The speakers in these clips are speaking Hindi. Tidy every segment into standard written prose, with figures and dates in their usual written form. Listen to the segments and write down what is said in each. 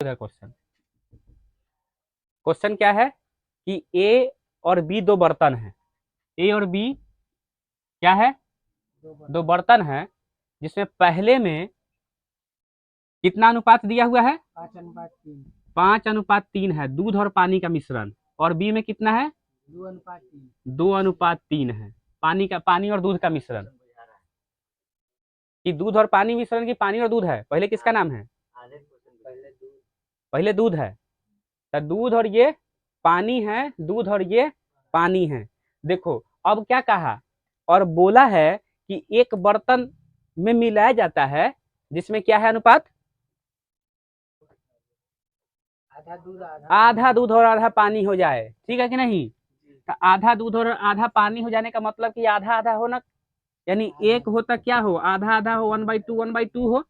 क्वेश्चन क्वेश्चन क्या है कि ए और बी दो बर्तन हैं। ए और बी क्या है? दो बर्तन है, जिसमें पहले में कितना अनुपात दिया हुआ है? 5:3। 5:3 है दूध और पानी का मिश्रण। और बी में कितना है? 2:3। 2:3 है पानी और दूध का मिश्रण। कि दूध और पानी मिश्रण की पानी और दूध है? पहले किसका नाम है? पहले दूध है। तो दूध और ये पानी है, दूध और ये पानी है। देखो अब क्या कहा, और बोला है कि एक बर्तन में मिलाया जाता है जिसमें क्या है अनुपात? आधा दूध और आधा पानी हो जाए, ठीक है कि नहीं? तो आधा दूध और आधा पानी हो जाने का मतलब कि आधा आधा हो ना, यानी एक होता क्या हो, आधा आधा हो, 1/2 हो।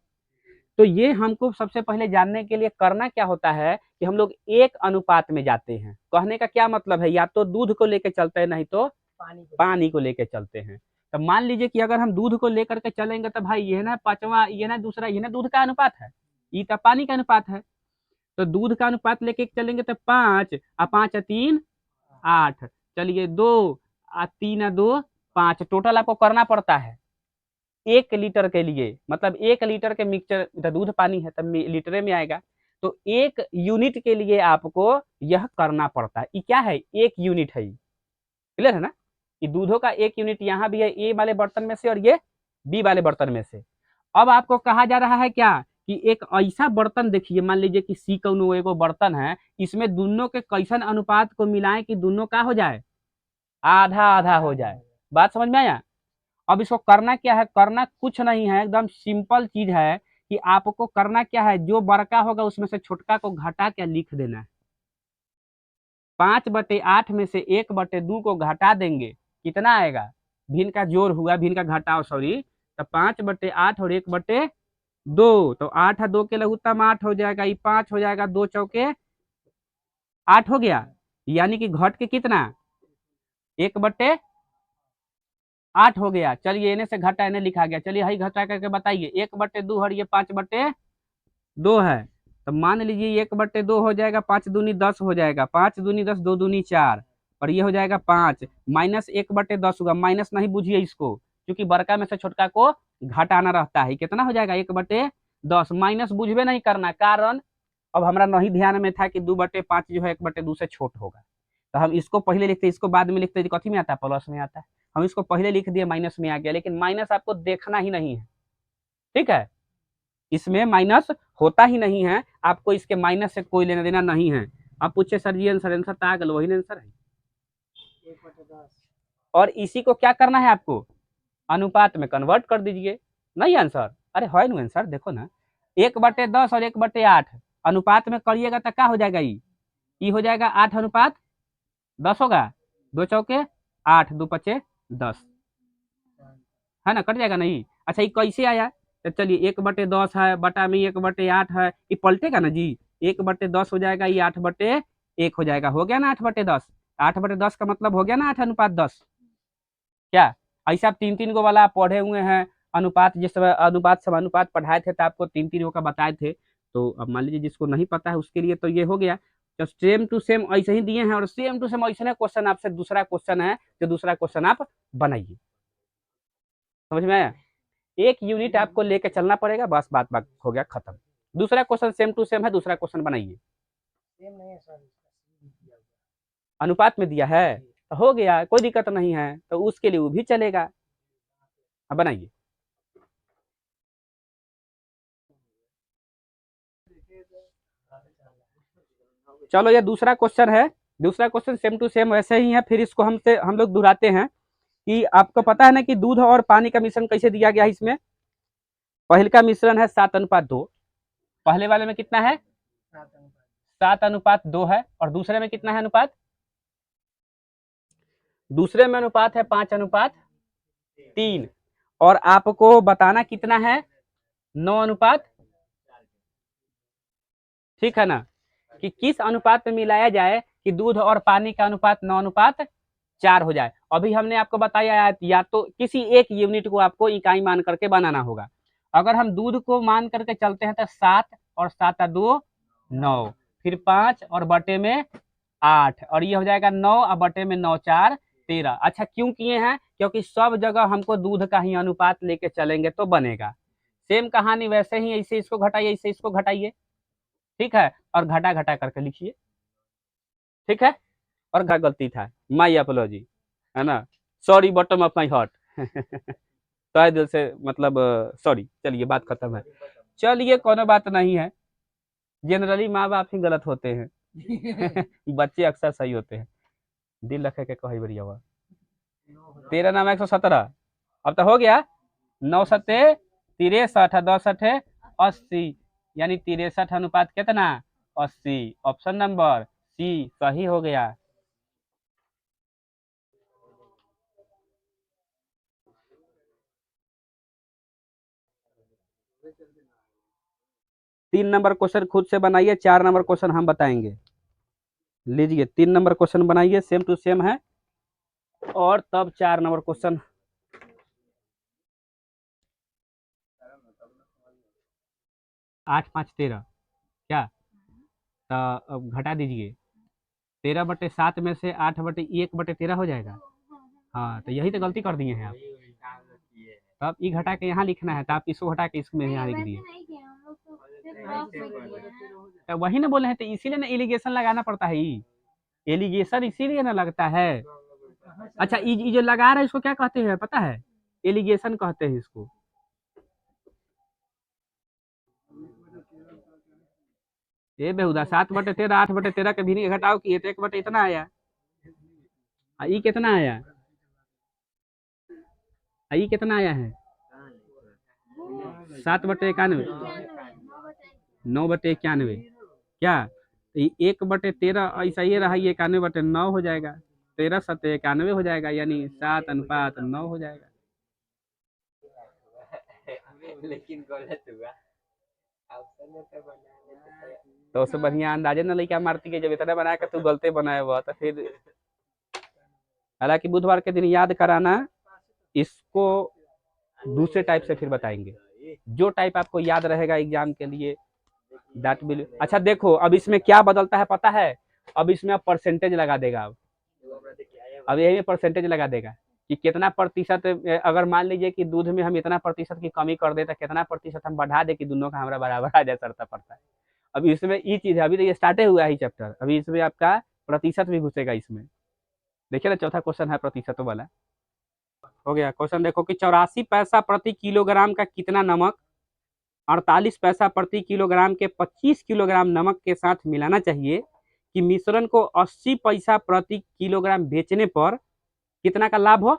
तो ये हमको सबसे पहले जानने के लिए करना क्या होता है कि हम लोग एक अनुपात में जाते हैं। कहने का क्या मतलब है, या तो दूध को लेके चलते हैं, नहीं तो पानी को लेके चलते हैं। तो मान लीजिए कि अगर हम दूध को लेकर के चलेंगे तो भाई ये ना पांचवा, ये ना दूसरा, ये ना दूध का अनुपात है, ये तो पानी का अनुपात है। तो दूध का अनुपात लेके चलेंगे तो 5 और 5 और 3 8, चलिए 2 और 3 और 2 5, टोटल आपको करना पड़ता है 1 लीटर के लिए। मतलब 1 लीटर के मिक्सचर, दूध पानी है तब लीटर में आएगा। तो 1 यूनिट के लिए आपको यह करना पड़ता है। ये क्या है? 1 यूनिट है। क्लियर है ना? कि दूधों का 1 यूनिट यहाँ भी है, ए वाले बर्तन में से और ये बी वाले बर्तन में से। अब आपको कहा जा रहा है क्या कि एक ऐसा बर्तन देखिए, मान लीजिए कि सी कौनो एगो बर्तन है, इसमें दोनों के कैसन अनुपात को मिलाएं कि दोनों का हो जाए, आधा आधा हो जाए। बात समझ में आया? अब इसको करना क्या है, करना कुछ नहीं है, एकदम सिंपल चीज है कि आपको करना क्या है, जो बड़का होगा उसमें से छोटका को घटा के लिख देना है। 5/8 में से 1/2 को घटा देंगे, कितना आएगा? भिन्न का जोड़ हुआ, भिन्न का घटाओ, सॉरी। तो 5/8 और 1/2, तो 8 और 2 के लघुत्तम 8 हो जाएगा, ये 5 हो जाएगा, 2 चौके 8 हो गया। यानी कि घट के कितना? 1/8 हो गया। चलिए इन्हें से घटा इन्हें लिखा गया, चलिए यही घटा करके बताइए। 1/2 और ये 5/2 है। तो मान लीजिए 1/2 हो जाएगा, 5 दूनी 10 हो जाएगा, 5 दूनी 10, 2 दूनी 4, और ये हो जाएगा 5 माइनस 1/10 होगा। माइनस नहीं बुझिए इसको, क्योंकि बड़का में से छोटका को घटाना रहता है। कितना हो जाएगा? 1/10। माइनस बुझबे नहीं करना, कारण अब हमारा नहीं ध्यान में था कि 2/5 जो है 1/2 से छोट होगा। तो हम इसको पहले लिखते, इसको बाद में लिखते, कथी में आता है? प्लस में आता है। हम इसको पहले लिख दिए, माइनस में आ गया, लेकिन माइनस आपको देखना ही नहीं है, ठीक है? इसमें माइनस होता ही नहीं है, आपको इसके माइनस से कोई लेना देना नहीं है। आप पूछे सर जी आंसर, आंसर तो आ गल, वही आंसर है। 1/10। और इसी को क्या करना है आपको? अनुपात में कन्वर्ट कर दीजिए। नहीं आंसर, अरे है ना आंसर, देखो ना, 1/10 और 1/8 अनुपात में करिएगा तो क्या हो जाएगा? ये हो जाएगा 8:10 होगा, 2 चौके 8, 2 पचे 10, है ना? कट जाएगा नहीं? अच्छा ये कैसे आया? तो चलिए 1/10 है, बटा में 1/8 है, ये पलटेगा ना जी, 1/10 हो जाएगा, ये 8/1 हो जाएगा। हो गया ना 8/10? 8/10 का मतलब हो गया ना 8:10। क्या ऐसा आप 3-3 गो वाला आप पढ़े हुए हैं अनुपात? जिस समय अनुपात समानुपात पढ़ाए थे तो आपको 3-3 गो का बताए थे। तो अब मान लीजिए जिसको नहीं पता है उसके लिए तो ये हो गया। तो सेम टू सेम ऐसे ही दिए हैं, और सेम टू सेम ऐसे क्वेश्चन आपसे दूसरा क्वेश्चन है, जो दूसरा क्वेश्चन आप बनाइए। समझ में आया? 1 यूनिट आपको लेके चलना पड़ेगा, बस बात बात हो गया खत्म। दूसरा क्वेश्चन सेम टू सेम है, दूसरा क्वेश्चन बनाइए। सेम नहीं है सर, अनुपात में दिया है तो हो गया, कोई दिक्कत नहीं है, तो उसके लिए वो भी चलेगा। अब बनाइए। चलो ये दूसरा क्वेश्चन है, दूसरा क्वेश्चन सेम टू सेम वैसे ही है, फिर इसको हम लोग दोहराते हैं। कि आपको पता है ना कि दूध और पानी का मिश्रण कैसे दिया गया है? इसमें पहले का मिश्रण है 7:2, पहले वाले में कितना है? 7:2 है। और दूसरे में कितना है अनुपात? दूसरे में अनुपात है 5:3। और आपको बताना कितना है? 9:, ठीक है ना? कि किस अनुपात में मिलाया जाए कि दूध और पानी का अनुपात 9:4 हो जाए। अभी हमने आपको बताया या तो किसी एक यूनिट को आपको इकाई मान करके बनाना होगा। अगर हम दूध को मान करके चलते हैं तो 7 और 7 2 9, फिर 5 और बटे में 8, और ये हो जाएगा 9 और बटे में 9 4 13। अच्छा क्यों किए हैं? क्योंकि सब जगह हमको दूध का ही अनुपात लेके चलेंगे तो बनेगा। सेम कहानी वैसे ही, ऐसे इसको घटाइए, ऐसे इसको घटाइए, ठीक है, और घटा घटा करके लिखिए, ठीक है। और गलती था, माई अपोलॉजी, है ना, sorry bottom of my heart. तहे दिल से मतलब सॉरी। चलिए बात खत्म है। चलिए कोनो बात नहीं है, जनरली माँ बाप ही गलत होते हैं। बच्चे अक्सर सही होते हैं। दिल रखे के कही बढ़िया हुआ। 13 नाम 117, अब तो हो गया। 9 सत्ते 63, 10 अठे 80, यानी 63 अनुपात कितना? 80। ऑप्शन नंबर सी सही हो गया। तीन नंबर क्वेश्चन खुद से बनाइए, 4 नंबर क्वेश्चन हम बताएंगे। लीजिए 3 नंबर क्वेश्चन बनाइए, सेम टू सेम है, और तब 4 नंबर क्वेश्चन। 8 5 13 क्या? तो अब घटा दीजिए, 13/7 में से 8/1/13 हो जाएगा। हाँ तो यही तो गलती कर दिए हैं आप। तब ई घटा के यहाँ लिखना है, तो आप इसको घटा के इसमें यहाँ लिख दिए। तो वही ना बोले हैं, तो इसीलिए ना एलिगेशन लगाना पड़ता है। एलिगेशन इसीलिए ना लगता है। अच्छा ये जो लगा रहे हैं इसको क्या कहते हैं पता है? एलिगेशन कहते हैं इसको। ये बेहुदा 7/13 8/13 के भी घटाओ किए तो 1 बटे इतना आया। ई कितना आया? ई कितना आया है? 7/91, 9/91 क्या? 1/13 ऐसा ही रहा, 91/9 हो जाएगा। 13 7 91 हो जाएगा, यानी 7:9 हो जाएगा। लेकिन गलत हुआ। तो उससे बढ़िया अंदाजे न लइका मारती है, जब इतना बना के तू गलते बनाया हुआ तो फिर। हालांकि बुधवार के दिन याद कराना, इसको दूसरे टाइप से फिर बताएंगे, जो टाइप आपको याद रहेगा एग्जाम के लिए, दैट विल। अच्छा देखो अब इसमें क्या बदलता है पता है? अब इसमें आप परसेंटेज लगा देगा। अब यही परसेंटेज लगा देगा कि कितना प्रतिशत, अगर मान लीजिए कि दूध में हम इतना प्रतिशत की कमी कर दे तो कितना प्रतिशत हम बढ़ा दे कि दोनों का हमारा बराबर आ जाए, सरता पड़ता है। अब इसमें ये चीज है, अभी तो ये स्टार्टे हुआ है चैप्टर, अभी इसमें आपका प्रतिशत भी घुसेगा इसमें। देखिए ना चौथा क्वेश्चन है प्रतिशतों वाला। हो गया क्वेश्चन, देखो कि 84 पैसा प्रति किलोग्राम का कितना नमक 48 पैसा प्रति किलोग्राम के 25 किलोग्राम नमक के साथ मिलाना चाहिए कि मिश्रण को 80 पैसा प्रति किलोग्राम बेचने पर कितना का लाभ हो?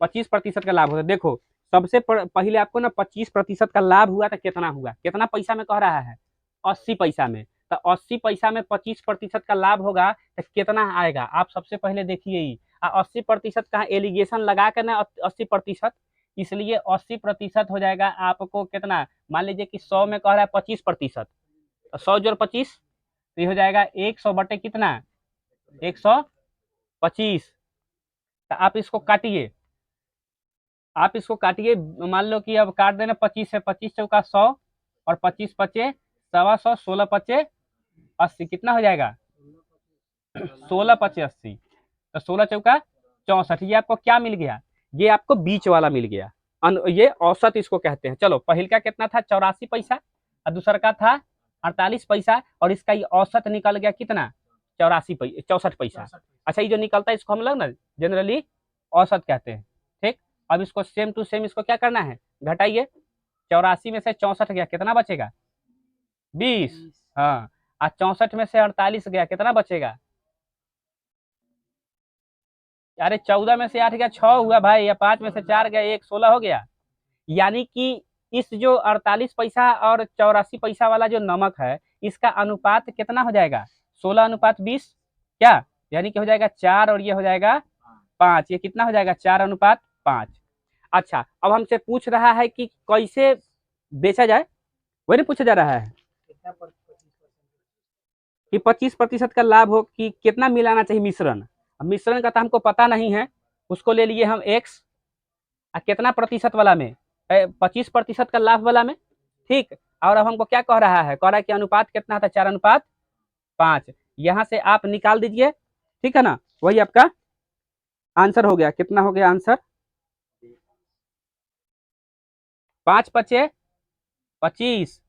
25% का लाभ होता है। देखो सबसे पहले आपको ना 25% का लाभ हुआ तो कितना हुआ, कितना पैसा में कह रहा है? 80 पैसा में। तो 80 पैसा में 25% का लाभ होगा तो कितना आएगा? आप सबसे पहले देखिए ही 80% का एलिगेशन लगा कर ना 80%, इसलिए 80% हो जाएगा आपको कितना? मान लीजिए कि 100 में कह रहा है 25%, तो 100 जोड़ 25 तो ये हो जाएगा 100 बटे कितना? 125। तो आप इसको काटिए, आप इसको काटिए, मान लो कि अब काट देना 25 से, 25 चौका 100 और 25 पचे 125, 16 पचे 80, कितना हो जाएगा? 16 पचे 80, तो 16 चौका 64। ये आपको क्या मिल गया? ये आपको बीच वाला मिल गया, ये औसत इसको कहते हैं। चलो पहल का कितना था? 84 पैसा, और दूसर का था 48 पैसा, और इसका ये औसत निकल गया कितना? 64 पैसा। अच्छा ये जो निकलता है इसको हम लोग ना जनरली औसत कहते हैं, ठीक। अब इसको सेम टू सेम इसको क्या करना है? घटाइए, 84 में से 64 गया, कितना बचेगा? 20। हाँ, और 64 में से 48 गया, कितना बचेगा? अरे 14 में से 8 गया 6 हुआ भाई, या 5 में से 4 गया 1, 16 हो गया। यानी कि इस जो 48 पैसा और 84 पैसा वाला जो नमक है, इसका अनुपात कितना हो जाएगा? 16:20 क्या? यानी कि हो जाएगा 4 और ये हो जाएगा 5, ये कितना हो जाएगा? 4:5। अच्छा अब हमसे पूछ रहा है कि कैसे बेचा जाए, वही नहीं पूछा जा रहा है कि 25% का लाभ हो कि कितना मिलाना चाहिए मिश्रण। अब मिश्रण का तो हमको पता नहीं है, उसको ले लिए हम x, कितना प्रतिशत वाला में? 25% का लाभ वाला में, ठीक। और अब हमको क्या कह रहा है, कह रहा है कि अनुपात कितना था, 4:5। यहाँ से आप निकाल दीजिए, ठीक है ना, वही आपका आंसर हो गया। कितना हो गया आंसर, 5×5 = 25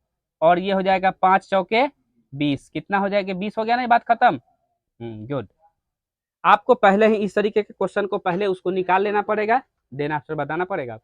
और ये हो जाएगा 5×4 = 20। कितना हो जाएगा, 20 हो गया ना, ये बात खत्म। गुड। आपको पहले ही इस तरीके के क्वेश्चन को पहले उसको निकाल लेना पड़ेगा, देन आफ्टर बताना पड़ेगा।